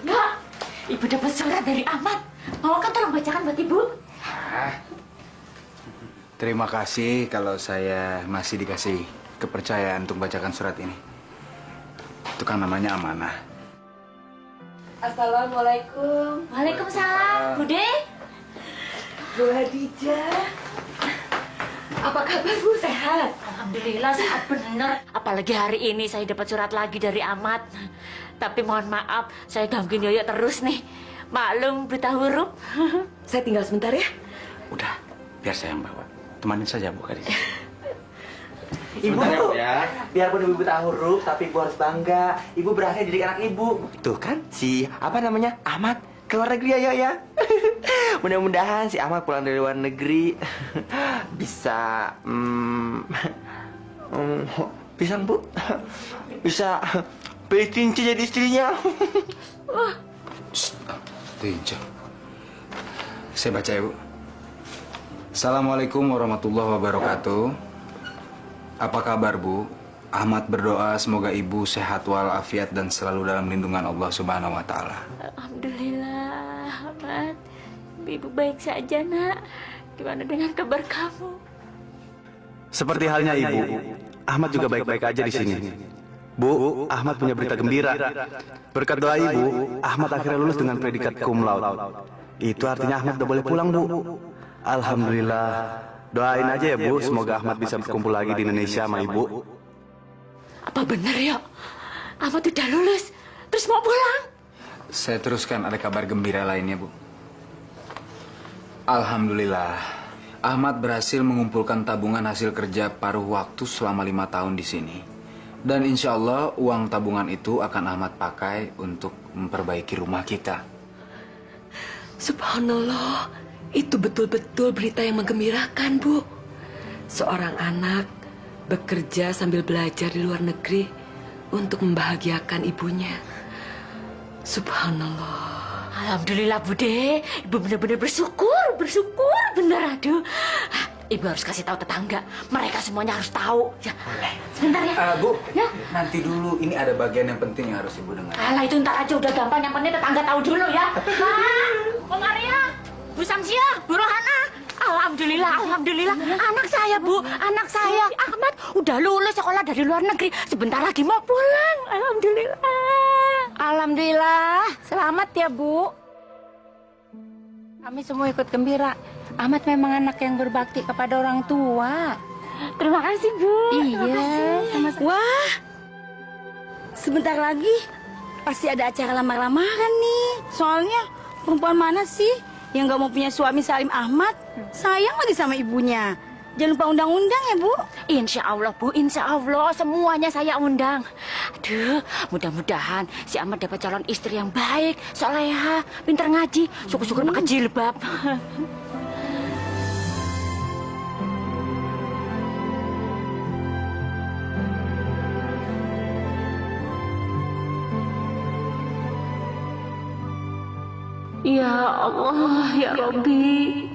Nak, Ibu dapat surat dari Ahmad. Mau kan tolong bacakan buat Ibu? Terima kasih kalau saya masih dikasih kepercayaan untuk bacakan surat ini. Itu kan namanya amanah. Assalamualaikum. Waalaikumsalam, Bude. Bu Hadijah. Apa kabar Bu? Sehat? Alhamdulillah sehat bener. Apalagi hari ini saya dapat surat lagi dari Ahmad. Tapi mohon maaf, saya gangguin Yoyo terus nih. Maklum buta huruf. Saya tinggal sebentar ya. Udah, biar saya yang bawa. Temanin saja Bu Khadijah. Ibu, ya. Biarpun ibu buta huruf, tapi ibu harus bangga. Ibu berhasil jadi anak ibu. Tuh kan, si apa namanya Ahmad keluar negeri ya. Mudah-mudahan si Ahmad pulang dari luar negeri bisa, bisa Bu, bisa beli cincin jadi istrinya. Tinjau. Saya baca ya Bu. Assalamualaikum warahmatullahi wabarakatuh. Apa kabar Bu? Ahmad berdoa semoga Ibu sehat walafiat dan selalu dalam lindungan Allah Subhanahu wa taala. Alhamdulillah, Ahmad. Ibu baik saja, Nak. Gimana dengan kabar kamu? Seperti halnya Ibu, Ahmad juga baik-baik aja di sini. Bu, Ahmad punya berita gembira. Berkat doa Ibu, Ahmad akhirnya lulus dengan predikat cum laude. Itu artinya Ahmad udah boleh pulang, Bu. Alhamdulillah. Doain aja ya Bu, semoga Ahmad bisa berkumpul lagi di Indonesia sama Ibu. Apa benar ya? Ahmad udah lulus, terus mau pulang? Saya teruskan ada kabar gembira lainnya Bu. Alhamdulillah, Ahmad berhasil mengumpulkan tabungan hasil kerja paruh waktu selama 5 tahun di sini. Dan insya Allah uang tabungan itu akan Ahmad pakai untuk memperbaiki rumah kita. Subhanallah, itu betul-betul berita yang menggembirakan, Bu. Seorang anak bekerja sambil belajar di luar negeri untuk membahagiakan ibunya. Subhanallah. Alhamdulillah, Bude. Ibu benar-benar bersyukur benar. Aduh. Ibu harus kasih tahu tetangga. Mereka semuanya harus tahu. Ya. Sebentar ya. Bu, Ya. nanti dulu ini ada bagian yang penting yang harus Ibu dengar. Alah, itu ntar aja udah gampang. Yang penting tetangga tahu dulu ya. Pak, Om Arya, Bu Samsia, Bu Rohana. Alhamdulillah. Anak saya, Bu. Anak saya, Ahmad, udah lulus sekolah dari luar negeri. Sebentar lagi mau pulang. Alhamdulillah, selamat ya Bu. Kami semua ikut gembira. Ahmad memang anak yang berbakti kepada orang tua. Terima kasih, Bu. Terima Iya, kasih. sama-sama. Wah, sebentar lagi pasti ada acara lamar-lamaran nih. Soalnya perempuan mana sih yang gak mau punya suami Salim Ahmad? Sayang lagi sama ibunya. Jangan lupa undang-undang ya, Bu. Insya Allah, Bu. Insya Allah. Semuanya saya undang. Aduh, mudah-mudahan si Ahmad dapat calon istri yang baik, soleha, pinter ngaji, syukur-syukur pakai jilbab. Ya Allah, ya Rabbi.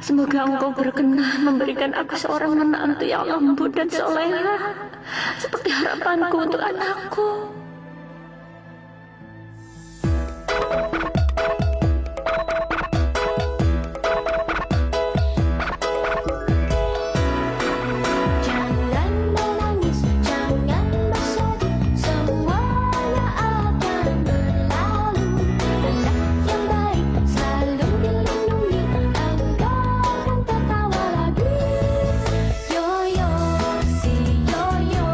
Semoga Engkau berkenan memberikan aku seorang menantu yang lembut dan soleha, seperti harapanku untuk anakku. Jangan menangis, jangan bersedih, semuanya akan berlalu. Anak yang baik selalu dilindungi, engkau akan tertawa lagi. Yoyo, si Yoyo,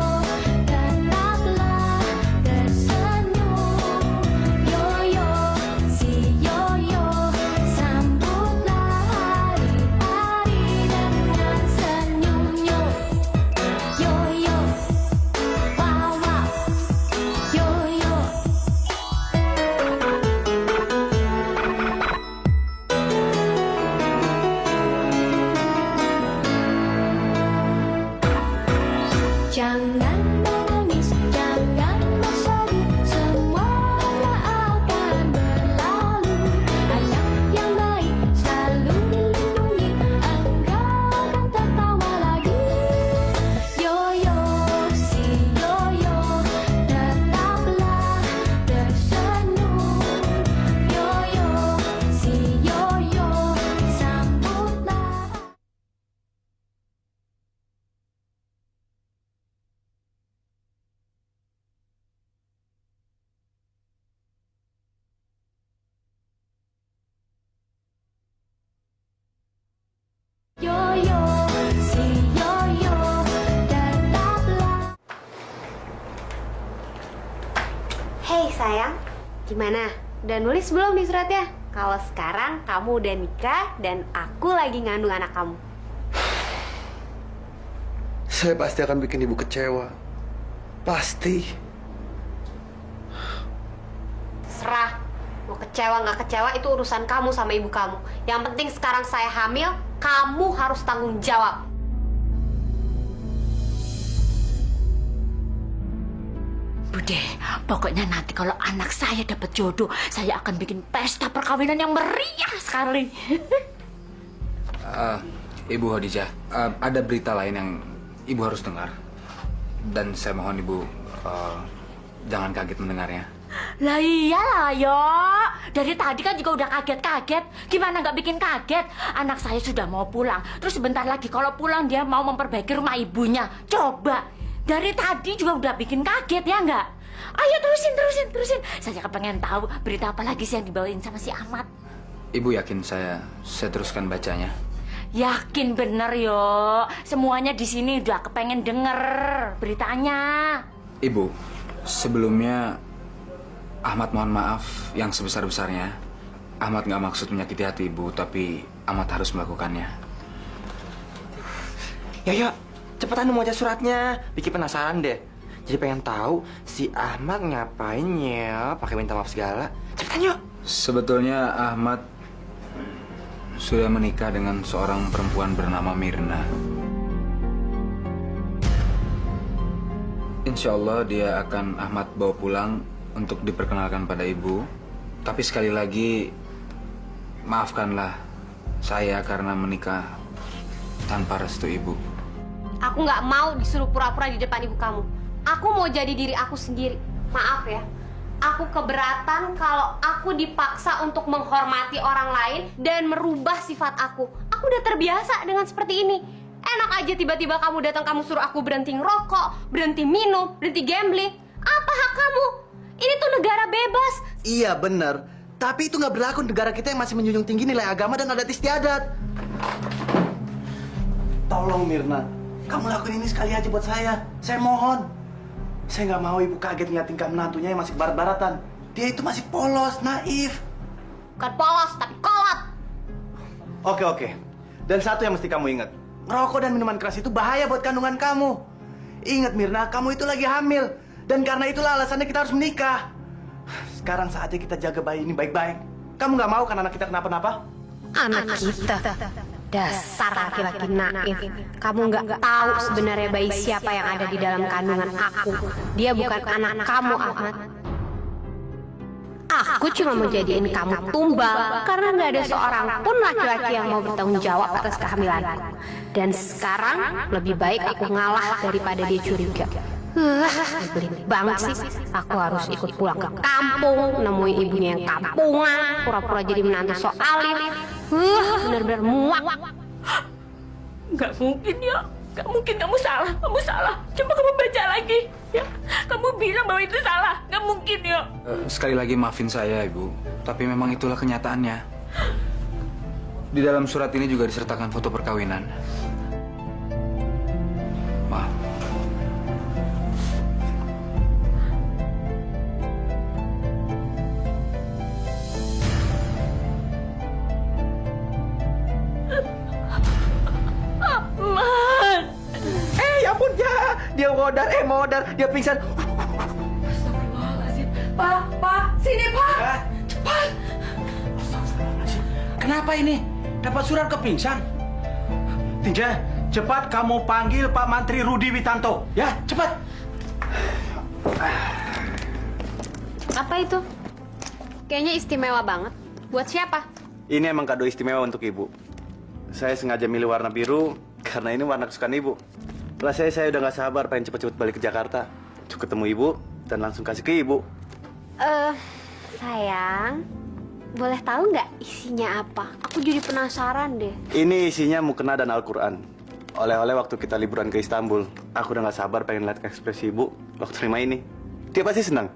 tetaplah sayang, gimana? Udah nulis belum di suratnya? Kalau sekarang kamu udah nikah dan aku lagi ngandung anak kamu. Saya pasti akan bikin ibu kecewa. Pasti. Serah, mau kecewa nggak kecewa itu urusan kamu sama ibu kamu. Yang penting sekarang saya hamil, kamu harus tanggung jawab. Bude, pokoknya nanti kalau anak saya dapat jodoh, saya akan bikin pesta perkawinan yang meriah sekali. Ibu Khadijah, ada berita lain yang ibu harus dengar. Dan saya mohon ibu jangan kaget mendengarnya. Lah iyalah yo, dari tadi kan juga udah kaget-kaget. Gimana nggak bikin kaget? Anak saya sudah mau pulang. Terus sebentar lagi kalau pulang dia mau memperbaiki rumah ibunya. Coba, dari tadi juga udah bikin kaget ya nggak? Ayo terusin. Saya kepengen tahu berita apa lagi sih yang dibawain sama si Ahmad. Ibu yakin saya teruskan bacanya? Yakin bener yo, semuanya di sini udah kepengen denger beritanya. Ibu, sebelumnya Ahmad mohon maaf yang sebesar-besarnya. Ahmad nggak maksud menyakiti hati ibu, tapi Ahmad harus melakukannya. Ya, cepetan mau aja suratnya. Bikin penasaran deh. Jadi pengen tahu si Ahmad ngapain ya, pakai minta maaf segala. Cepetan yuk. Sebetulnya Ahmad sudah menikah dengan seorang perempuan bernama Mirna. Insya Allah dia akan Ahmad bawa pulang untuk diperkenalkan pada ibu. Tapi sekali lagi, maafkanlah saya karena menikah tanpa restu ibu. Aku nggak mau disuruh pura-pura di depan ibu kamu. Aku mau jadi diri aku sendiri. Maaf ya, aku keberatan kalau aku dipaksa untuk menghormati orang lain dan merubah sifat aku. Aku udah terbiasa dengan seperti ini. Enak aja tiba-tiba kamu datang, kamu suruh aku berhenti ngerokok, berhenti minum, berhenti gambling. Apa hak kamu? Ini tuh negara bebas. Iya benar, tapi itu nggak berlaku di negara kita yang masih menjunjung tinggi nilai agama dan adat istiadat. Tolong Mirna, kamu lakuin ini sekali aja buat saya. Saya mohon. Saya nggak mau ibu kaget ngeliat tingkah menantunya yang masih barat-baratan. Dia itu masih polos, naif. Bukan polos, tapi kolot. Oke. Dan satu yang mesti kamu ingat. Ngerokok dan minuman keras itu bahaya buat kandungan kamu. Ingat Mirna, kamu itu lagi hamil. Dan karena itulah alasannya kita harus menikah. Sekarang saatnya kita jaga bayi ini baik-baik. Kamu nggak mau kan anak kita kenapa-napa? Anak kita. Dasar laki-laki naif. Kamu nggak tahu sebenarnya bayi siapa yang ada di dalam kandungan aku. Dia bukan anak kamu, Ahmad. Aku cuma mau jadiin kamu tumbal karena nggak ada seorang pun laki-laki yang mau bertanggung jawab atas kehamilanku. Dan sekarang lebih baik aku ngalah daripada dia curiga. Nyebelin banget sih. Aku harus ikut pulang ke kampung, nemuin ibunya yang kampungan, pura-pura jadi menantu sok alim. Bener-bener muak. Nggak mungkin ya, nggak mungkin kamu salah. Coba kamu baca lagi ya. Kamu bilang bahwa itu salah, nggak mungkin ya. Sekali lagi maafin saya ibu, tapi memang itulah kenyataannya. Di dalam surat ini juga disertakan foto perkawinan. Maaf. Ya ampun ya, dia modar, dia pingsan. Pak, sini Pak. Cepat. Kenapa ini? Dapat surat ke pingsan? Tinja, cepat kamu panggil Pak Mantri Rudi Witanto. Ya, cepat. Apa itu? Kayaknya istimewa banget. Buat siapa? Ini emang kado istimewa untuk ibu. Saya sengaja milih warna biru karena ini warna kesukaan ibu. Rasanya saya udah gak sabar pengen cepet-cepet balik ke Jakarta. Cuk ketemu ibu dan langsung kasih ke ibu. Sayang, boleh tahu nggak isinya apa? Aku jadi penasaran deh. Ini isinya mukena dan Al-Quran. Oleh-oleh waktu kita liburan ke Istanbul. Aku udah gak sabar pengen lihat ekspresi ibu waktu terima ini. Dia pasti senang.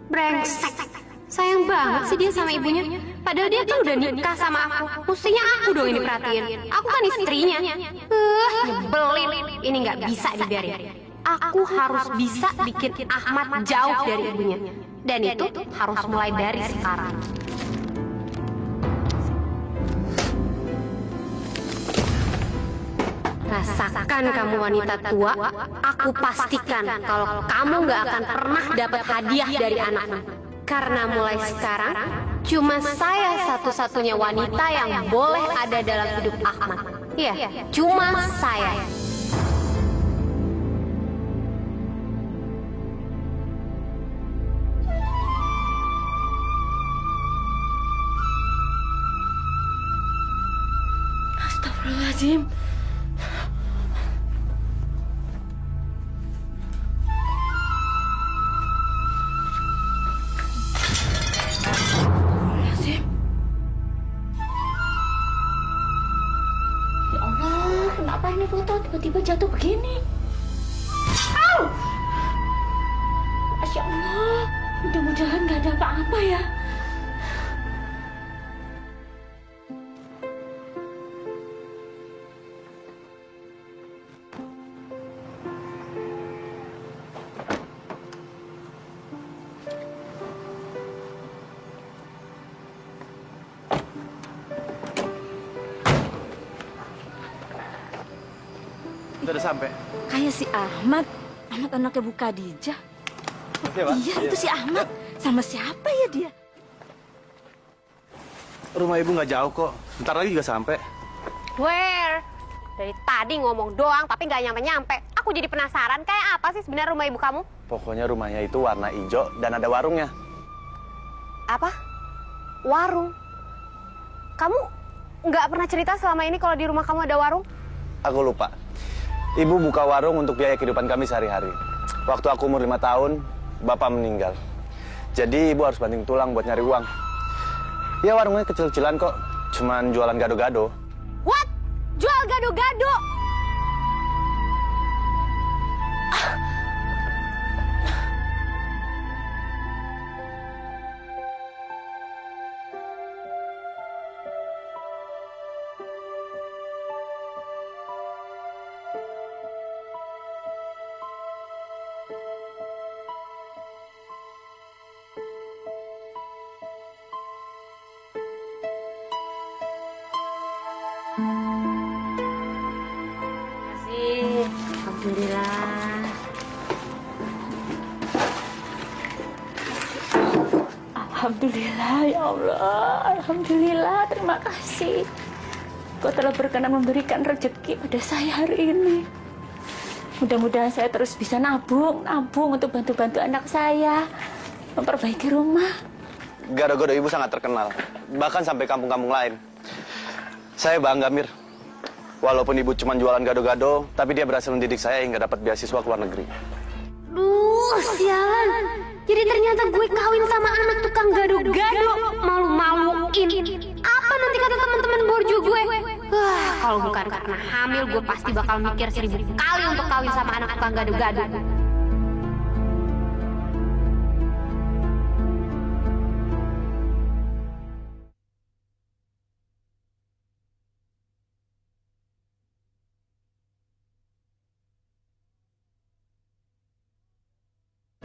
Brengsek. Sayang banget sih dia sama ibunya. Padahal dia kan udah nikah sama aku. Mestinya aku dong ini perhatiin. Aku kan istrinya. Nyebelin. Ini nggak bisa dibiarin. aku harus bisa bikin Ahmad jauh dari ibunya. Dan itu harus mulai dari sekarang. Rasakan kamu wanita tua, aku pastikan kalau kamu nggak akan pernah dapat hadiah dari anakmu. Karena mulai sekarang, cuma saya satu-satunya wanita yang boleh ada dalam hidup Ahmad. Iya, cuma saya. Astagfirullahaladzim. Astagfirullahaladzim. Ya Allah, kenapa ini foto tiba-tiba jatuh begini? Au! Masya Allah, mudah-mudahan nggak ada apa-apa ya. Udah sampai. Kayak si Ahmad anaknya Bu Khadijah. Iya, itu si Ahmad. Sama siapa ya dia? Rumah ibu nggak jauh kok. Bentar lagi juga sampai. Where? Dari tadi ngomong doang tapi nggak nyampe-nyampe. Aku jadi penasaran kayak apa sih sebenarnya rumah ibu kamu? Pokoknya rumahnya itu warna hijau dan ada warungnya. Apa? Warung? Kamu nggak pernah cerita selama ini kalau di rumah kamu ada warung? Aku lupa. Ibu buka warung untuk biaya kehidupan kami sehari-hari. Waktu aku umur 5 tahun, bapak meninggal. Jadi ibu harus banting tulang buat nyari uang. Ya warungnya kecil-kecilan kok, cuman jualan gado-gado. What? Jual gado-gado? Alhamdulillah. Alhamdulillah ya Allah. Alhamdulillah, terima kasih. Kau telah berkenan memberikan rezeki pada saya hari ini. Mudah-mudahan saya terus bisa nabung untuk bantu-bantu anak saya memperbaiki rumah. Gado-gado ibu sangat terkenal, bahkan sampai kampung-kampung lain. Saya bangga, Mir. Walaupun ibu cuma jualan gado-gado, tapi dia berhasil mendidik saya hingga dapat beasiswa ke luar negeri. Duh, sialan. Jadi ternyata gue kawin sama anak tukang gado-gado. Malu-maluin. Apa nanti kata teman-teman borju gue? Wah, kalau bukan karena hamil, gue pasti bakal mikir 1000 kali untuk kawin sama anak tukang gado-gado.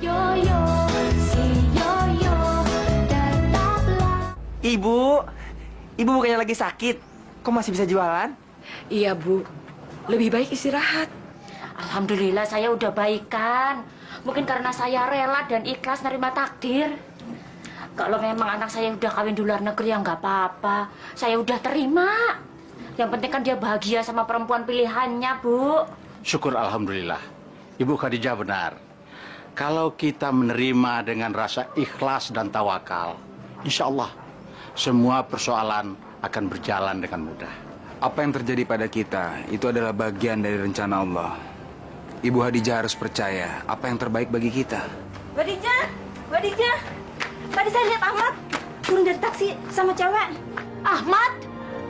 Yoyo, si Yoyo, tetaplah. Ibu bukannya lagi sakit. Kok masih bisa jualan? Iya, Bu. Lebih baik istirahat. Alhamdulillah saya udah baikan. Mungkin karena saya rela dan ikhlas nerima takdir. Kalau memang anak saya udah kawin di luar negeri ya nggak apa-apa. Saya udah terima. Yang penting kan dia bahagia sama perempuan pilihannya, Bu. Syukur alhamdulillah. Ibu Khadijah benar. Kalau kita menerima dengan rasa ikhlas dan tawakal, insya Allah semua persoalan akan berjalan dengan mudah. Apa yang terjadi pada kita itu adalah bagian dari rencana Allah. Ibu Khadijah harus percaya apa yang terbaik bagi kita. Khadijah. Tadi saya lihat Ahmad turun dari taksi sama cewek. Ahmad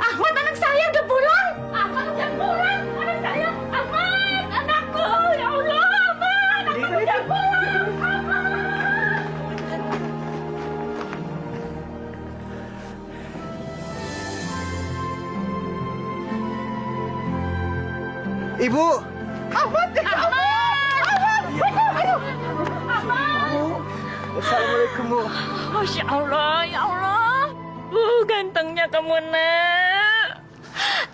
anak saya udah pulang. Ahmad udah pulang, anak saya. Ahmad, anakku, ya Allah, Ahmad, anakku udah pulang. Ibu! Ahmad. Assalamualaikum, Bu. Masya Allah, ya Allah. Gantengnya kamu, nak.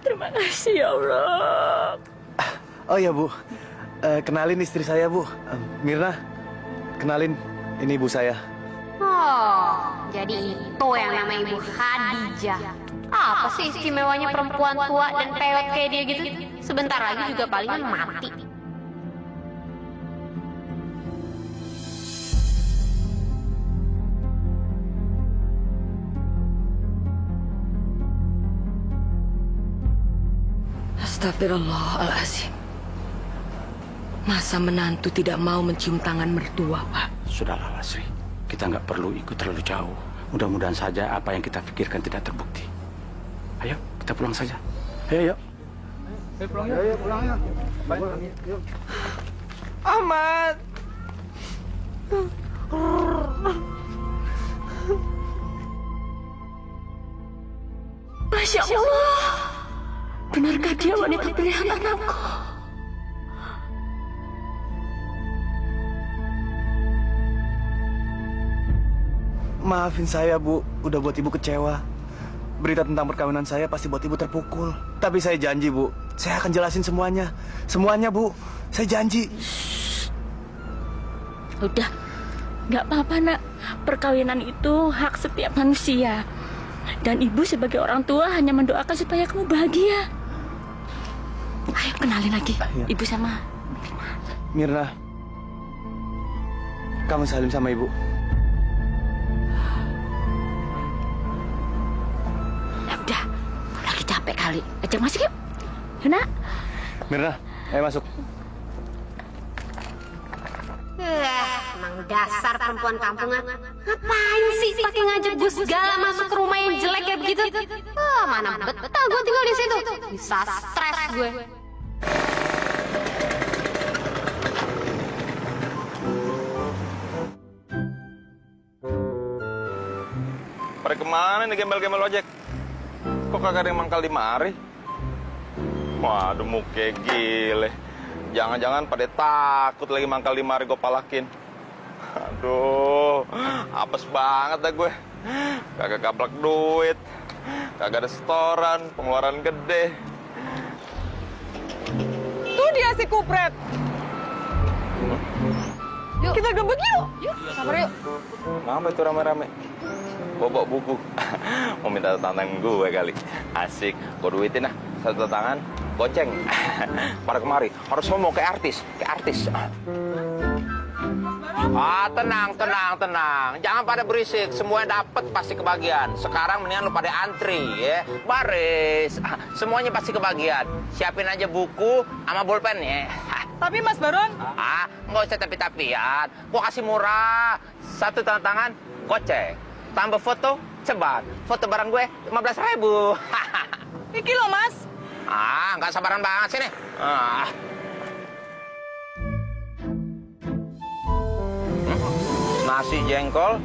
Terima kasih, ya Allah. Oh ya Bu, kenalin istri saya Bu, Mirna. Kenalin, ini ibu saya. Oh, jadi itu yang namanya Ibu Khadijah. Apa sih istimewanya perempuan tua dan peot kayak dia gitu? Sebentar lagi juga palingan mati. Astagfirullahaladzim. Masa menantu tidak mau mencium tangan mertua, Pak? Sudahlah, Lasri. Kita nggak perlu ikut terlalu jauh. Mudah-mudahan saja apa yang kita pikirkan tidak terbukti. Ayo, kita pulang saja. Ayo, yuk. Ahmad. Masya Allah. Benarkah dia wanita pilihan anakku? Maafin saya Bu, udah buat ibu kecewa. Berita tentang perkawinan saya pasti buat ibu terpukul. Tapi saya janji Bu, saya akan jelasin semuanya. Semuanya Bu, saya janji. Udah, nggak apa-apa, nak. Perkawinan itu hak setiap manusia. Dan ibu sebagai orang tua hanya mendoakan supaya kamu bahagia. Ayo kenalin lagi, Ya. ibu sama Mirna, kamu salim sama ibu. Ya udah, lagi capek kali. Ajak masuk yuk. Yuk, nak. Mirna, ayo masuk. Emang dasar perempuan kampungan. Ngapain sih pakai ngajak gue segala masuk ke rumah yang jelek kayak begitu? Mana betah gue tinggal di situ. Bisa stres gue. Pada kemana nih gembel-gembel ojek? Kok kagak ada yang mangkal di mari? Waduh, muke gile. Jangan-jangan pada takut lagi mangkal di mari gue palakin. Aduh, apes banget dah gue. Kagak gablak duit. Kagak ada setoran, pengeluaran gede. Tuh dia si kupret. Yuk. Kita gebek yuk. Yuk, sabar yuk. Ngapa itu rame-rame? Bawa buku. Mau minta tantangan gue kali. Asik, gue duitin lah. Satu tangan, goceng. Pada kemari, harus ngomong kayak artis. Tenang. Jangan pada berisik. Semuanya dapat pasti kebagian. Sekarang mendingan lu pada antri ya. Baris. Semuanya pasti kebagian. Siapin aja buku sama bolpen ya. Tapi Mas Baron, Nggak usah tapi-tapian. Gua kasih murah. Satu tanda tangan, goceng. Tambah foto, ceban. Foto barang gue 15.000. iki loh Mas. Nggak sabaran banget sini. Nasi jengkol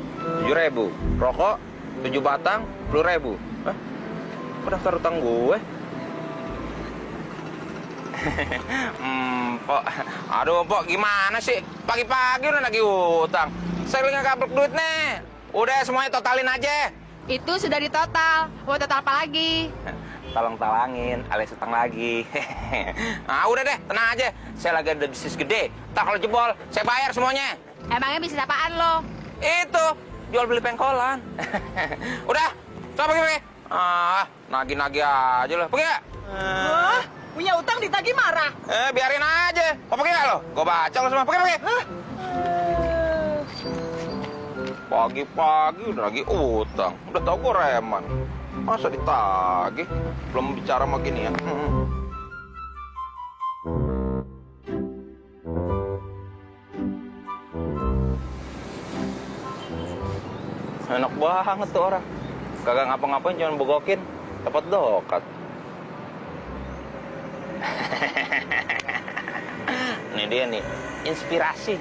7.000, rokok 7 batang 10.000. Kok daftar utang gue? Pok, aduh Pok, gimana sih? Pagi-pagi udah lagi utang. Saya lagi nggak duit nih. Udah semuanya totalin aja. Itu sudah ditotal. Mau total apa lagi? Tolong talangin, alias utang lagi. Udah deh, tenang aja. Saya lagi ada bisnis gede. Ntar kalau jebol, saya bayar semuanya. Emangnya bisnis apaan lo? Itu, jual beli pengkolan. Udah, coba pergi. Nagih-nagih aja lo. Pergi gak? Punya utang ditagih marah. Biarin aja. Mau pergi gak lo? Gue baca lo semua. Pergi. Pagi-pagi udah lagi utang. Udah tau gue reman. Masa ditagih? Belum bicara sama gini ya. Enak banget tuh orang. Kagak ngapa-ngapain, cuma bogokin. Dapat dokat. Ini dia nih, inspirasi.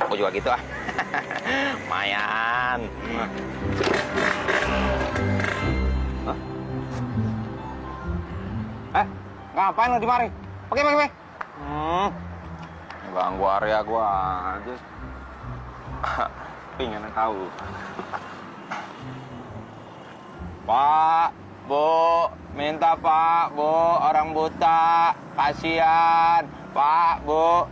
Gue juga gitu ah. Mayan. Ngapain lo di mari? Pergi. Ganggu area gua aja. Pengen tahu. Pak, Bu, minta Pak, Bu, orang buta, kasihan. Pak, Bu.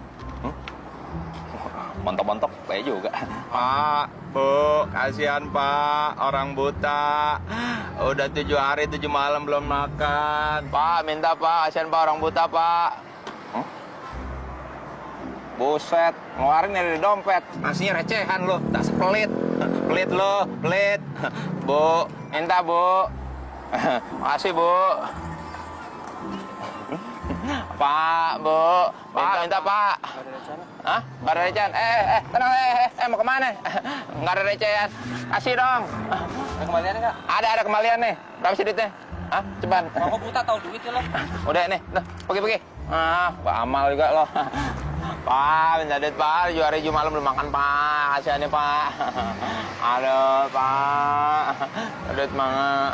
Montok-montok, kayak juga. Pak, Bu, kasihan Pak, orang buta. Udah 7 hari 7 malam belum makan. Pak, minta Pak, kasihan Pak, orang buta Pak. Buset, ngeluarin dari dompet. Ngasihnya recehan lo, tak sepelit. Pelit lo, pelit. Bu, minta Bu. Makasih Bu. Pak, Bu. Pak, minta Pak. Hah? Nggak ada recehan? Tenang, mau kemana? Nggak ada recehan. Kasih dong. Ada kembalian nggak? Ada kembalian nih. Berapa sih duitnya? Hah? Ceban. Aku buta tahu duit ya lo. Udah nih, pergi. Amal juga lo. Pak, minta duit Pak, 7 hari 7 malam belum makan Pak, kasihan nih Pak. Aduh Pak, duit Manga.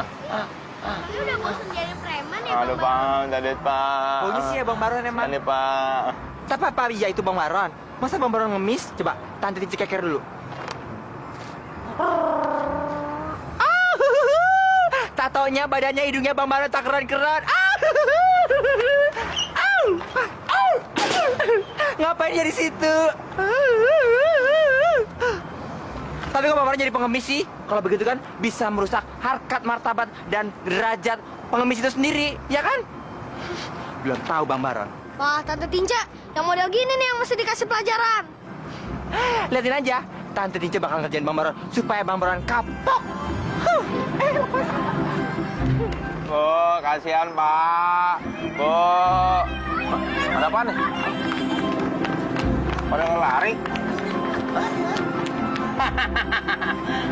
Lu udah bosan jadi preman ya, Aduh Pak, minta duit Pak. Polisi ya Bang Baron emang. Ini Pak. Tapi apa iya itu Bang Baron? Masa Bang Baron ngemis? Coba Tante Tinci keker dulu. Tak taunya badannya hidungnya Bang Baron tak keren-keren. Ngapain dia di situ? Tapi kok Bang Baron jadi pengemis sih? Kalau begitu kan bisa merusak harkat martabat dan derajat pengemis itu sendiri, ya kan? Belum tahu Bang Baron. Wah, Tante Tinja, yang model gini nih yang mesti dikasih pelajaran. Lihatin aja, Tante Tinja bakal ngerjain Bang Baron supaya Bang Baron kapok. Bu, kasihan Pak. Bu. Ada apa nih? Pada ngelari.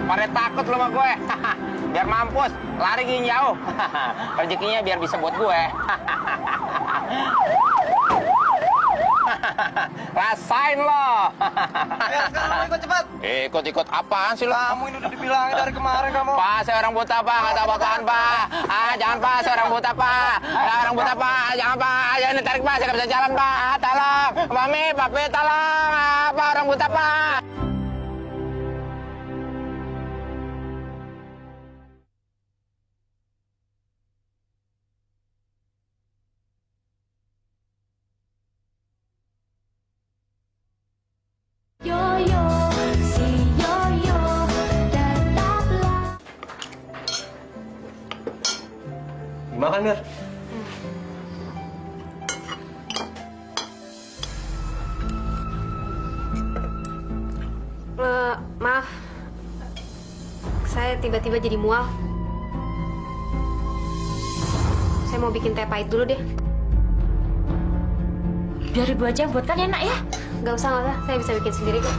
Pada takut lo sama gue. Biar mampus, lari gini jauh. Rezekinya biar bisa buat gue. Rasain lo. Ayo sekarang ikut cepat. Ikut apaan sih lo? Kamu ini udah dibilangin dari kemarin kamu. Pak, saya orang buta Pak, nggak tahu apaan Pak. Jangan Pak, saya orang buta Pak. Orang buta Pak, jangan Pak. Jangan ditarik Pak, saya nggak bisa jalan Pak. Tolong, Mami, Papi, tolong. Pak, orang buta Pak. Yoyo, si Yoyo, tetaplah. Gimana kan, Mir? Maaf, saya tiba-tiba jadi mual. Saya mau bikin teh pahit dulu deh. Biar ibu aja yang buatkan enak ya. Nggak usah, saya bisa bikin sendiri kok.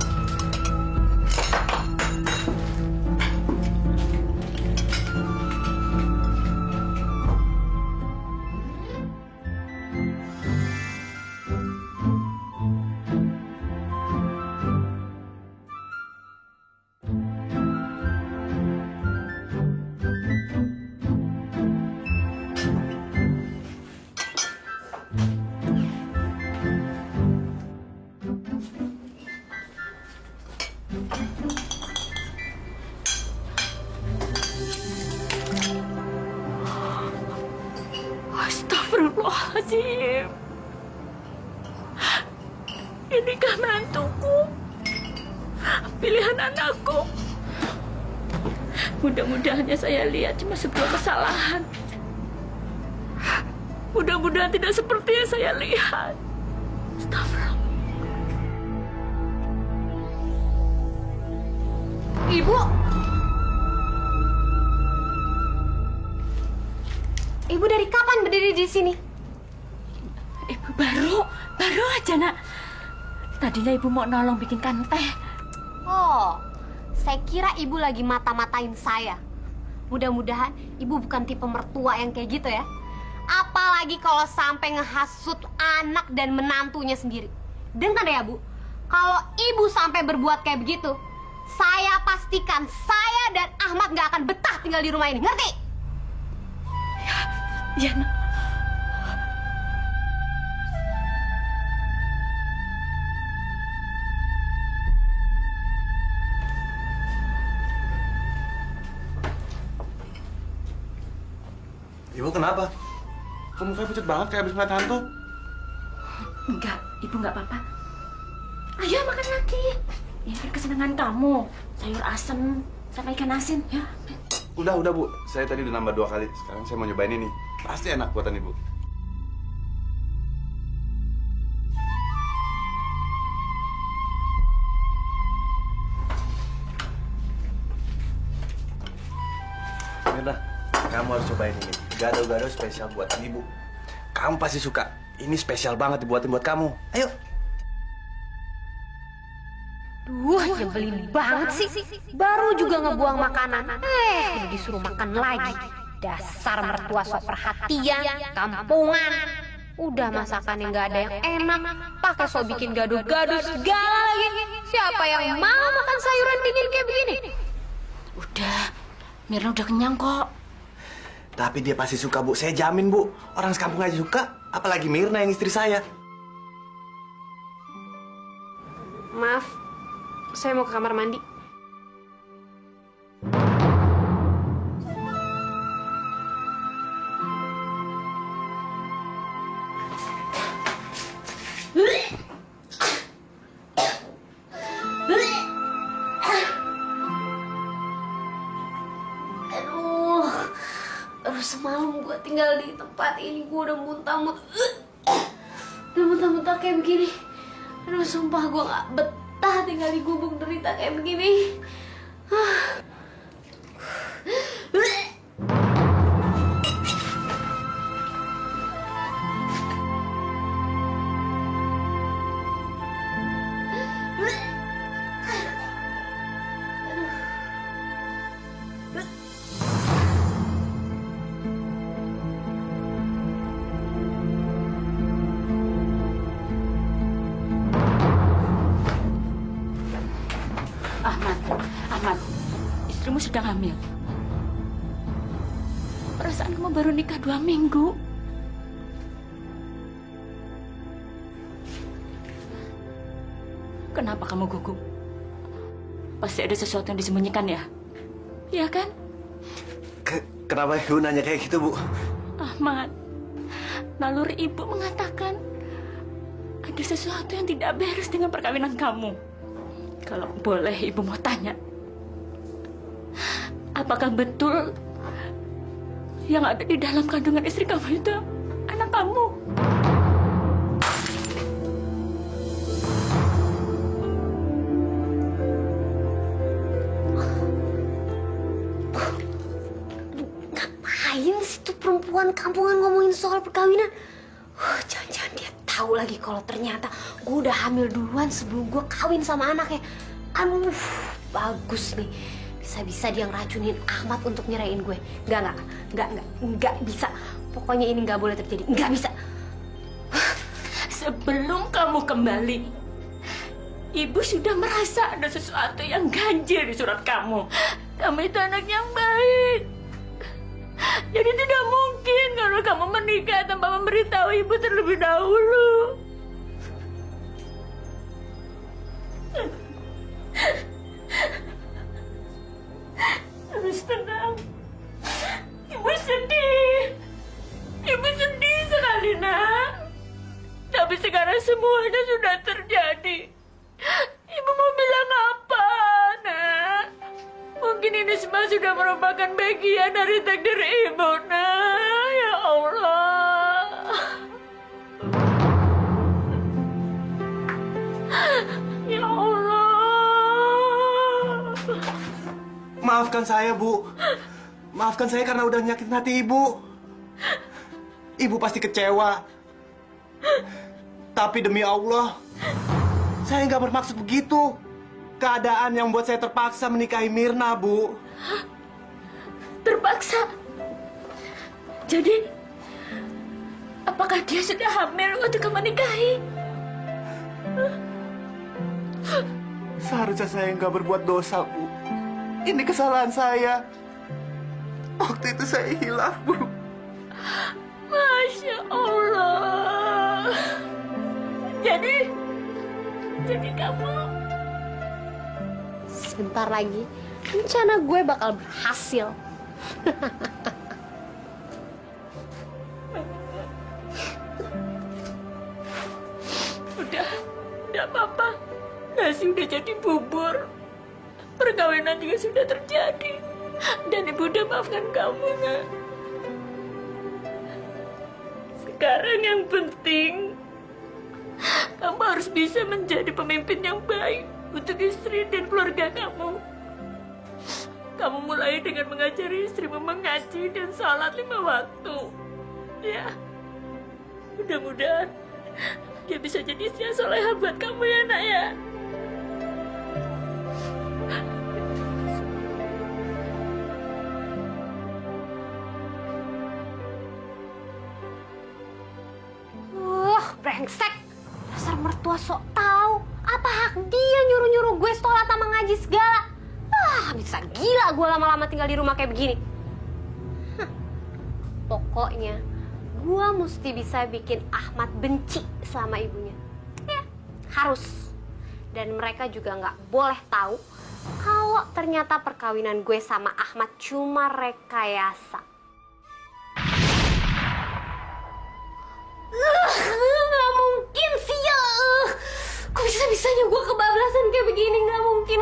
Astagfirullahaladzim. Inikah menantuku? Pilihan anakku. Mudah-mudahan yang saya lihat cuma sebuah kesalahan. Mudah-mudahan tidak seperti yang saya lihat. Astagfirullah. Ibu! Ibu dari kapan berdiri di sini? Ibu baru aja nak. Tadinya ibu mau nolong bikinkan teh. Oh, saya kira ibu lagi mata-matain saya. Mudah-mudahan ibu bukan tipe mertua yang kayak gitu ya. Apalagi kalau sampai ngehasut anak dan menantunya sendiri. Dengar ya Bu, kalau ibu sampai berbuat kayak begitu, saya pastikan saya dan Ahmad nggak akan betah tinggal di rumah ini. Ngerti? Ya nak. Ibu kenapa? Kok mukanya pucat banget kayak habis ngeliat hantu? Enggak, ibu enggak apa-apa. Ayo makan lagi. Ini kan kesenangan kamu. Sayur asem sama ikan asin. Ya. Udah Bu. Saya tadi udah nambah 2 kali. Sekarang saya mau nyobain ini. Pasti enak buatan Ibu. Mirna, kamu harus cobain ini. Gado-gado spesial buatan Ibu. Kamu pasti suka. Ini spesial banget dibuatin buat kamu. Ayo. Duh, nyebelin banget sih. Baru juga ngebuang makanan. Udah disuruh makan lagi. Dasar mertua sok perhatian, kampungan. Udah masakan yang nggak ada yang enak. Pakai sok bikin gado-gado segala lagi. Siapa yang mau makan sayuran dingin kayak begini? Udah, Mirna udah kenyang kok. Tapi dia pasti suka, Bu. Saya jamin, Bu. Orang sekampung aja suka. Apalagi Mirna yang istri saya. Maaf, saya mau ke kamar mandi. Aduh, semalam gue tinggal di tempat ini, gue udah muntah-muntah kayak begini. Aduh, sumpah gue gak betah tinggal di gubuk derita kayak begini. Ahmad, istrimu sedang hamil. Perasaan kamu baru nikah 2 minggu. Kenapa kamu gugup? Pasti ada sesuatu yang disembunyikan ya? Iya kan? Kenapa Ibu nanya kayak gitu, Bu? Ahmad, naluri ibu mengatakan ada sesuatu yang tidak beres dengan perkawinan kamu. Kalau boleh ibu mau tanya, apakah betul yang ada di dalam kandungan istri kamu itu anak kamu? Ngapain sih tuh perempuan kampungan ngomongin soal perkawinan? Jangan-jangan dia tahu lagi kalau ternyata gue udah hamil duluan sebelum gue kawin sama anaknya. Aduh, bagus nih. Bisa-bisa dia ngeracunin Ahmad untuk nyerahin gue. Enggak bisa. Pokoknya ini nggak boleh terjadi. Nggak bisa. Sebelum kamu kembali, ibu sudah merasa ada sesuatu yang ganjil di surat kamu. Kamu itu anak yang baik. Jadi tidak mungkin kalau kamu menikah tanpa memberitahu ibu terlebih dahulu. Harus tenang. Ibu sedih. Ibu sedih sekali, nak. Tapi sekarang semuanya sudah terjadi. Ibu mau bilang apa, nak? Mungkin ini semua sudah merupakan bagian dari takdir ibu, nak. Ya Allah. Ya Allah. Maafkan saya, Bu. Maafkan saya karena udah nyakitin hati Ibu. Ibu pasti kecewa. Tapi demi Allah, saya nggak bermaksud begitu. Keadaan yang membuat saya terpaksa menikahi Mirna, Bu. Terpaksa? Jadi, apakah dia sudah hamil waktu kamu nikahi? Seharusnya saya nggak berbuat dosa, Bu. Ini kesalahan saya. Waktu itu saya hilaf, Bu. Masya Allah. Jadi kamu... Sebentar lagi, rencana gue bakal berhasil. nasi udah jadi bubur. Perkawinan juga sudah terjadi. Dan ibu udah maafkan kamu, nak. Sekarang yang penting, kamu harus bisa menjadi pemimpin yang baik untuk istri dan keluarga kamu. Kamu mulai dengan mengajari istrimu mengaji dan salat 5 waktu. Ya, mudah-mudahan dia bisa jadi istri yang solehah buat kamu ya, nak ya. Brengsek. Dasar mertua sok tahu. Apa hak dia nyuruh-nyuruh gue sholat sama ngaji segala? Bisa gila gue lama-lama tinggal di rumah kayak begini. Pokoknya gue mesti bisa bikin Ahmad benci sama ibunya. Ya, harus. Dan mereka juga nggak boleh tahu kalau ternyata perkawinan gue sama Ahmad cuma rekayasa. Nggak mungkin sih ya. Kok bisa-bisanya gue kebablasan kayak begini? Nggak mungkin.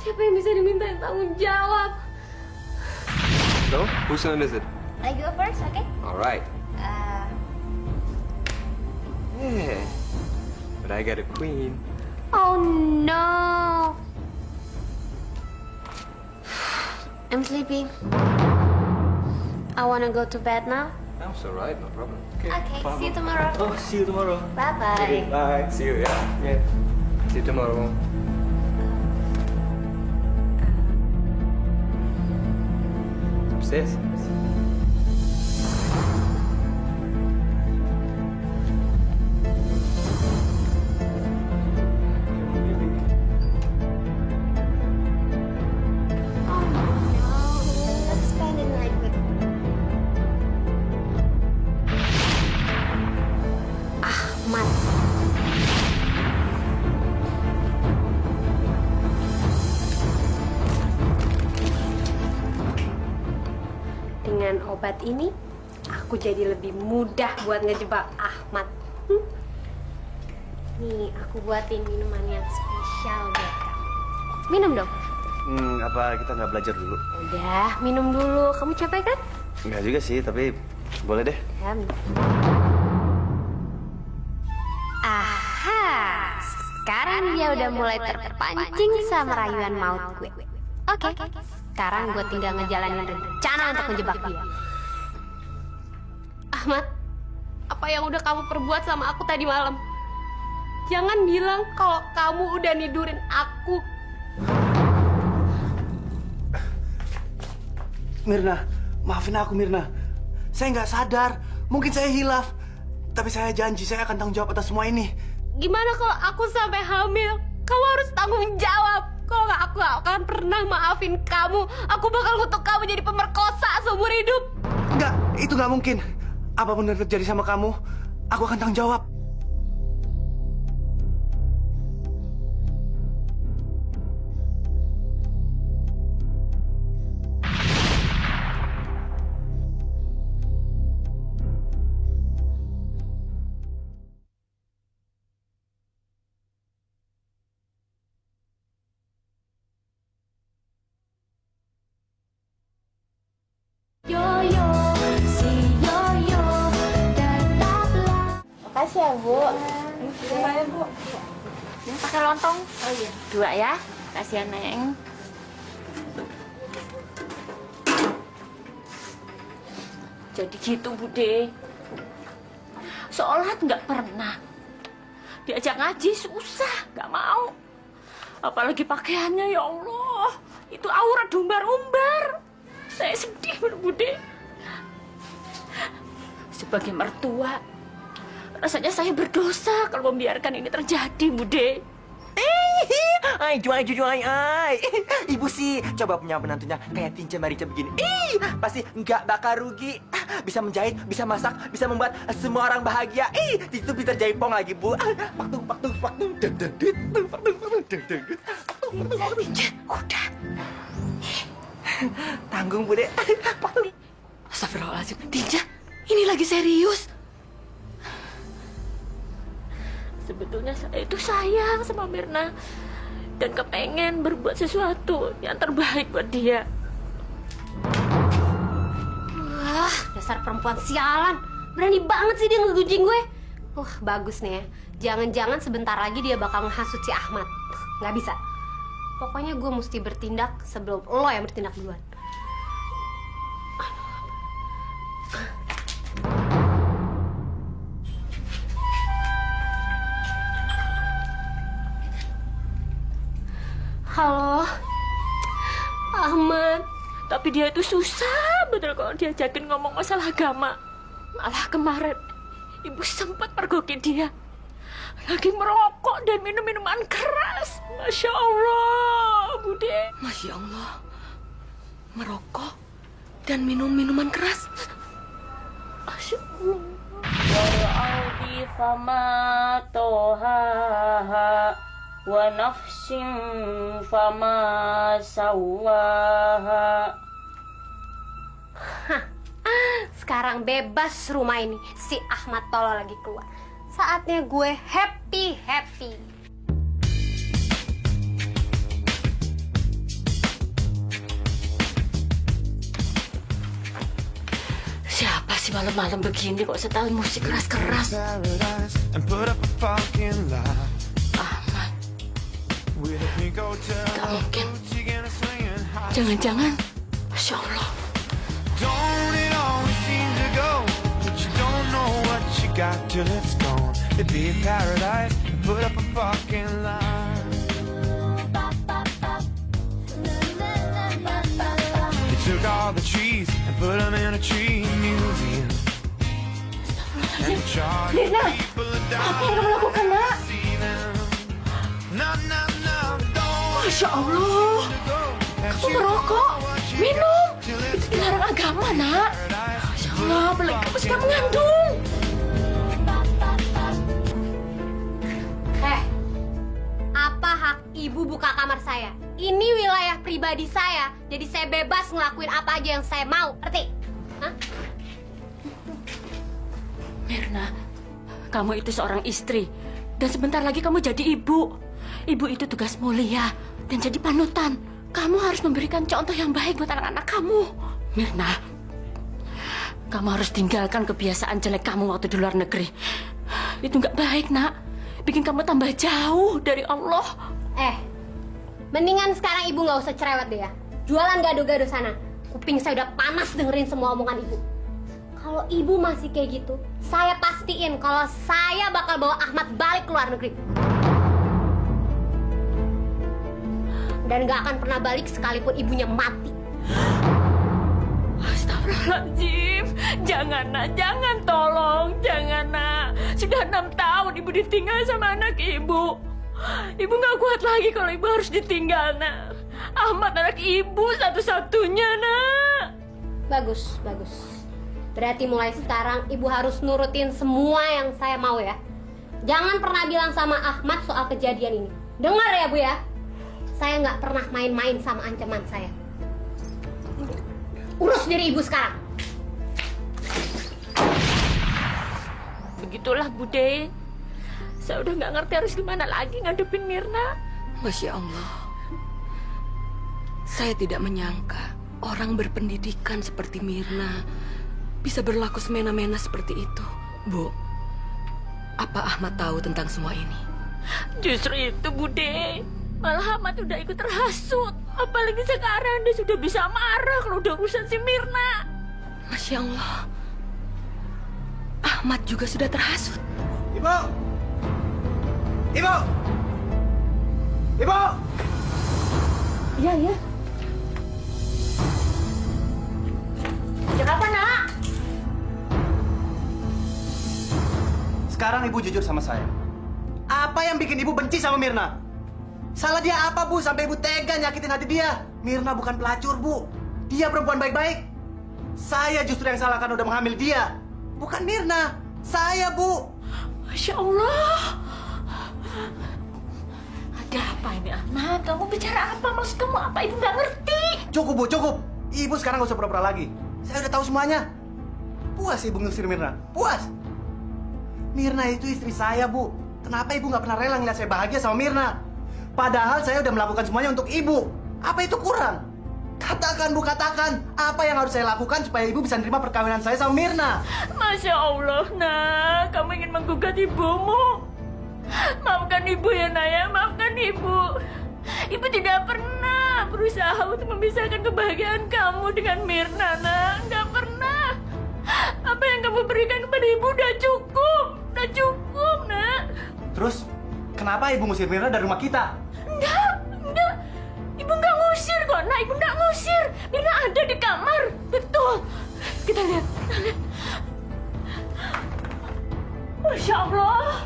Siapa yang bisa dimintain tanggung jawab? So, whose turn is it? I go first, okay? All right. Yeah, but I got a queen. Oh no. I'm sleepy. I wanna go to bed now. That's all right, no problem. Okay, see you tomorrow. Oh, see you tomorrow. Bye-bye. Bye. See you, yeah. See you tomorrow. Upstairs. Let's spend the night with Ahmad. Dengan obat ini, aku jadi lebih mudah buat ngejebak Ahmad. Nih, aku buatin minuman yang spesial buat kamu. Minum dong. Apa kita nggak belajar dulu? Udah, minum dulu. Kamu capek kan? Nggak juga sih, tapi boleh deh. Aha, sekarang dia udah mulai terpancing sama rayuan maut gue. Oke, sekarang gue tinggal ngejalanin rencana untuk menjebak dia. Ahmad, apa yang udah kamu perbuat sama aku tadi malam? Jangan bilang kalau kamu udah nidurin aku. Mirna, maafin aku Mirna. Saya nggak sadar, mungkin saya hilaf. Tapi saya janji saya akan tanggung jawab atas semua ini. Gimana kalau aku sampai hamil? Kamu harus tanggung jawab. Kalau nggak, aku nggak akan pernah maafin kamu. Aku bakal kutuk kamu jadi pemerkosa seumur hidup. Nggak, itu nggak mungkin. Apapun yang terjadi sama kamu, aku akan tanggung jawab. Yoyo, si Yoyo, tetaplah. Makasih ya, Bu. Lumayan, Bu. Ini pakai lontong. Oh iya. 2 ya. Kasihan, Neng. Jadi gitu, Bude. Sholat nggak pernah. Diajak ngaji susah, nggak mau. Apalagi pakaiannya, ya Allah. Itu aurat umbar-umbar. Saya sedih, Bude. Sebagai mertua, rasanya saya berdosa kalau membiarkan ini terjadi, Bude. Ay, Ibu sih coba punya menantunya kayak Tinja Marica begini. Pasti nggak bakal rugi. Bisa menjahit, bisa masak, bisa membuat semua orang bahagia. Itu bisa jaipong lagi, Bu. Paktung. Tinja, udah. Tanggung, Bude. Astagfirullahaladzim. Tinja, ini lagi serius. Sebetulnya saya itu sayang sama Mirna dan kepengen berbuat sesuatu yang terbaik buat dia. Wah, dasar perempuan sialan. Berani banget sih dia ngegunjing gue. Bagus nih ya. Jangan-jangan sebentar lagi dia bakal menghasut si Ahmad. Nggak bisa. Pokoknya gue mesti bertindak sebelum lo yang bertindak duluan. Halo, Ahmad. Tapi dia itu susah betul kalau diajakin ngomong masalah agama. Malah kemarin ibu sempat pergoki dia. Lagi merokok dan minum minuman keras. Masya Allah, Bude. Masya Allah. Merokok dan minum minuman keras. Masya Allah. Wal'ardi fama tohaha wa nafsin fama sawaha. Sekarang bebas rumah ini. Si Ahmad tolol lagi keluar. Saatnya gue happy. Siapa sih malam-malam begini kok setel musik keras-keras? Ahmad. Gak mungkin. Jangan-jangan. Masya Allah. Don't it always seem to go, but you don't know what you got till it's gone. It'd be a paradise, put up a fucking line. They took all the trees and put them in a tree museum. And charged people a dollar to see them. No, don't. Masya Allah. Kamu merokok, minum. Itu dilarang agama, Nak. Masya Allah, apalagi kamu sedang mengandung. Apa hak ibu buka kamar saya? Ini wilayah pribadi saya, jadi saya bebas ngelakuin apa aja yang saya mau, ngerti? Hah? Mirna, kamu itu seorang istri. Dan sebentar lagi kamu jadi ibu. Ibu itu tugas mulia dan jadi panutan. Kamu harus memberikan contoh yang baik buat anak-anak kamu. Mirna, kamu harus tinggalkan kebiasaan jelek kamu waktu di luar negeri. Itu nggak baik, Nak. Bikin kamu tambah jauh dari Allah. Mendingan sekarang ibu nggak usah cerewet deh ya. Jualan gado-gado sana. Kuping saya udah panas dengerin semua omongan ibu. Kalau ibu masih kayak gitu, saya pastiin kalau saya bakal bawa Ahmad balik ke luar negeri. Dan gak akan pernah balik sekalipun ibunya mati. Astagfirullahaladzim. Jangan, Nak. Jangan, tolong. Jangan, Nak. Sudah 6 tahun ibu ditinggal sama anak ibu. Ibu gak kuat lagi kalau ibu harus ditinggal, Nak. Ahmad anak ibu satu-satunya, Nak. Bagus. Berarti mulai sekarang ibu harus nurutin semua yang saya mau ya. Jangan pernah bilang sama Ahmad soal kejadian ini. Dengar ya, Bu ya. Saya nggak pernah main-main sama ancaman saya. Urus diri ibu sekarang. Begitulah, Bude. Saya udah nggak ngerti harus gimana lagi ngadepin Mirna. Masya Allah. Saya tidak menyangka orang berpendidikan seperti Mirna bisa berlaku semena-mena seperti itu. Bu, apa Ahmad tahu tentang semua ini? Justru itu, Bude. Malah Ahmad udah ikut terhasut. Apalagi sekarang dia sudah bisa marah kalau udah urusan si Mirna. Masya Allah. Ahmad juga sudah terhasut. Ibu! Ibu! Ibu! Iya. Kenapa, Nak? Sekarang ibu jujur sama saya. Apa yang bikin ibu benci sama Mirna? Salah dia apa, Bu? Sampai ibu tega nyakitin hati dia. Mirna bukan pelacur, Bu. Dia perempuan baik-baik. Saya justru yang salah kan udah menghamil dia. Bukan Mirna. Saya, Bu. Masya Allah. Ada apa ini, Ahmad? Kamu bicara apa? Maksud kamu apa? Ibu nggak ngerti. Cukup, Bu, cukup. Ibu sekarang gak usah pura-pura lagi. Saya udah tahu semuanya. Puas ibu ngusir Mirna. Puas. Mirna itu istri saya, Bu. Kenapa ibu nggak pernah rela ngeliat saya bahagia sama Mirna? Padahal saya udah melakukan semuanya untuk ibu. Apa itu kurang? Katakan, Bu, katakan. Apa yang harus saya lakukan supaya ibu bisa nerima perkawinan saya sama Mirna? Masya Allah, nak. Kamu ingin menggugat ibumu. Maafkan ibu ya, Naya. Maafkan ibu. Ibu tidak pernah berusaha untuk memisahkan kebahagiaan kamu dengan Mirna, nak. Nggak pernah. Apa yang kamu berikan kepada ibu udah cukup. Udah cukup, nak. Terus, kenapa ibu ngusir Mirna dari rumah kita? Enggak. Ibu nggak ngusir kok, nak. Ibu nggak ngusir. Mirna ada di kamar. Betul. Kita lihat. Masya Allah.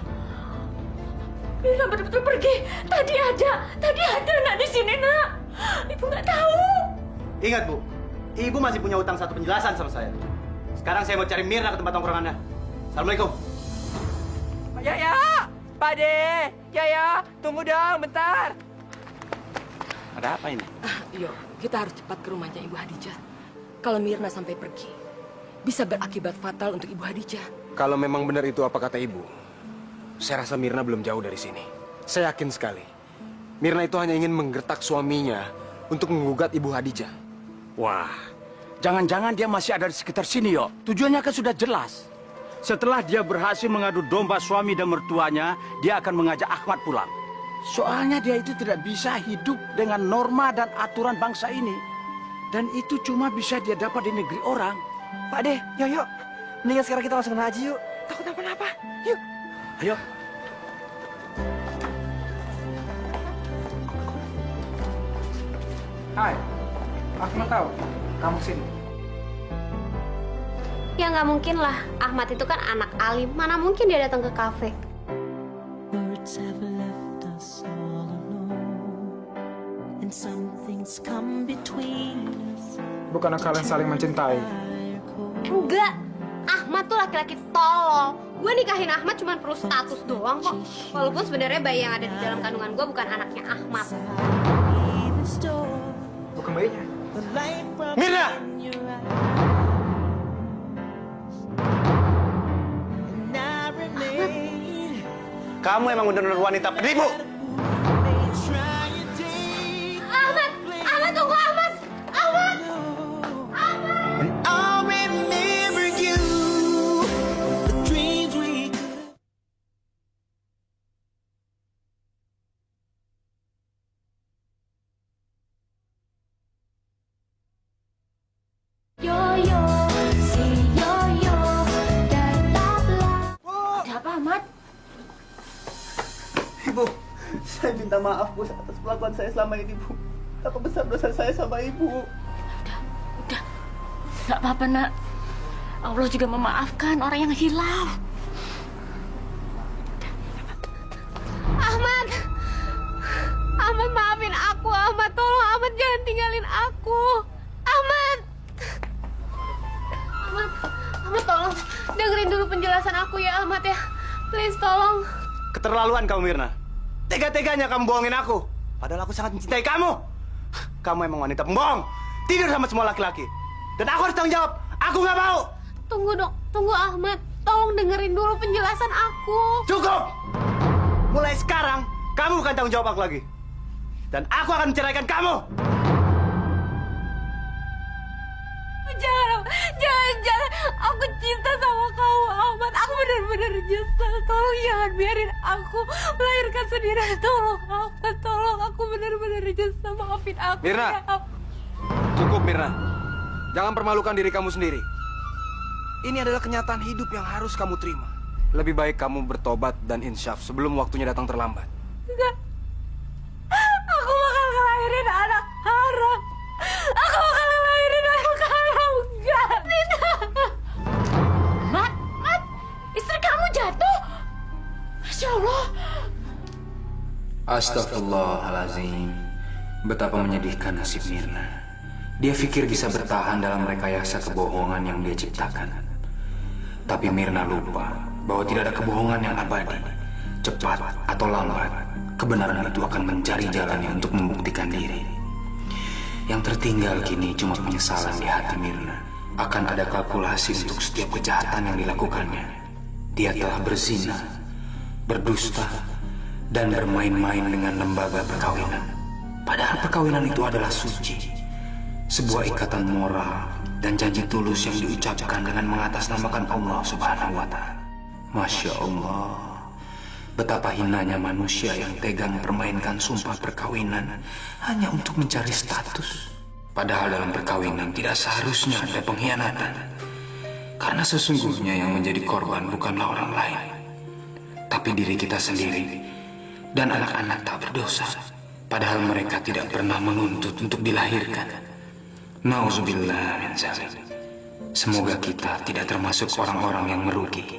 Mirna betul-betul pergi. Tadi ada nak di sini, nak. Ibu nggak tahu. Ingat, Bu. Ibu masih punya utang satu penjelasan sama saya. Sekarang saya mau cari Mirna ke tempat tongkrongannya. Assalamualaikum. Pak Yaya! Pak De! Yaya! Tunggu dong, bentar! Ada apa ini? Yuk, kita harus cepat ke rumahnya Ibu Hadijah. Kalau Mirna sampai pergi, bisa berakibat fatal untuk Ibu Hadijah. Kalau memang benar itu apa kata ibu, saya rasa Mirna belum jauh dari sini. Saya yakin sekali, Mirna itu hanya ingin menggertak suaminya untuk menggugat Ibu Hadijah. Wah, jangan-jangan dia masih ada di sekitar sini, yo. Tujuannya kan sudah jelas. Setelah dia berhasil mengadu domba suami dan mertuanya, dia akan mengajak Ahmad pulang. Soalnya dia itu tidak bisa hidup dengan norma dan aturan bangsa ini. Dan itu cuma bisa dia dapat di negeri orang. Pak De, yuk. Mendingan sekarang kita langsung kena haji yuk. Takut apa-apa. Yuk. Ayo. Hai, Ahmad tahu kamu sini. Ya nggak mungkin lah. Ahmad itu kan anak alim. Mana mungkin dia datang ke kafe? Words have left us all alone, and some things come between us. Bukannya kalian saling mencintai? Enggak. Ahmad tuh laki-laki tolol. Gue nikahin Ahmad cuma perlu status doang kok. Walaupun sebenarnya bayi yang ada di dalam kandungan gue bukan anaknya Ahmad. Bukan bayinya. Mirna! Kamu emang benar-benar wanita penipu. Ahmad tunggu Ahmad. I'll remember you, the dreams we Yo-yo, si yo-yo, tetaplah. Ada apa, Ahmad? Ibu, saya minta maaf, Bu, atas perlakuan saya selama ini, Bu. Apa besar dosa saya sama Ibu? Udah. Gak apa-apa, nak. Allah juga memaafkan orang yang hilaf. Ahmad maafin aku. Ahmad tolong Ahmad jangan tinggalin aku. Ahmad tolong dengerin dulu penjelasan aku ya Ahmad ya. Please tolong. Keterlaluan kamu, Mirna. Tega-teganya kamu bohongin aku. Padahal aku sangat mencintai kamu. Kamu emang wanita pembohong. Tidur sama semua laki-laki. Dan aku harus tanggung jawab. Aku nggak mau. Tunggu Ahmad. Tolong dengerin dulu penjelasan aku. Cukup. Mulai sekarang, kamu bukan tanggung jawab aku lagi. Dan aku akan menceraikan kamu. Jangan. Aku cinta sama kamu, Ahmad. Aku benar-benar nyesel. Tolong jangan biarin aku melahirkan sendiri. Tolong, Ahmad. Tolong. Aku benar-benar nyesel. Maafin aku. Mirna. Ya. Cukup, Mirna. Jangan permalukan diri kamu sendiri. Ini adalah kenyataan hidup yang harus kamu terima. Lebih baik kamu bertobat dan insyaf sebelum waktunya datang terlambat. Enggak. Aku bakal ngelahirin anak haram. Enggak. Tidak. Mat, istri kamu jatuh. Masya Allah. Astagfirullahalazim. Betapa menyedihkan nasib Mirna. Dia pikir bisa bertahan dalam rekayasa kebohongan yang dia ciptakan. Tapi Mirna lupa bahwa tidak ada kebohongan yang abadi. Cepat atau lambat, kebenaran itu akan mencari jalannya untuk membuktikan diri. Yang tertinggal kini cuma penyesalan di hati Mirna. Akan ada kalkulasi untuk setiap kejahatan yang dilakukannya. Dia telah berzina berdusta, dan bermain-main dengan lembaga perkawinan. Padahal perkawinan itu adalah suci, sebuah ikatan moral dan janji tulus yang diucapkan dengan mengatasnamakan Allah Subhanahu wa Ta'ala. Masya Allah, betapa hinanya manusia yang tega mempermainkan sumpah perkawinan hanya untuk mencari status. Padahal dalam perkawinan tidak seharusnya ada pengkhianatan, karena sesungguhnya yang menjadi korban bukanlah orang lain, tapi diri kita sendiri dan anak-anak tak berdosa. Padahal mereka tidak pernah menuntut untuk dilahirkan. Nauzubillah min dzalik. Semoga kita tidak termasuk orang-orang yang merugi.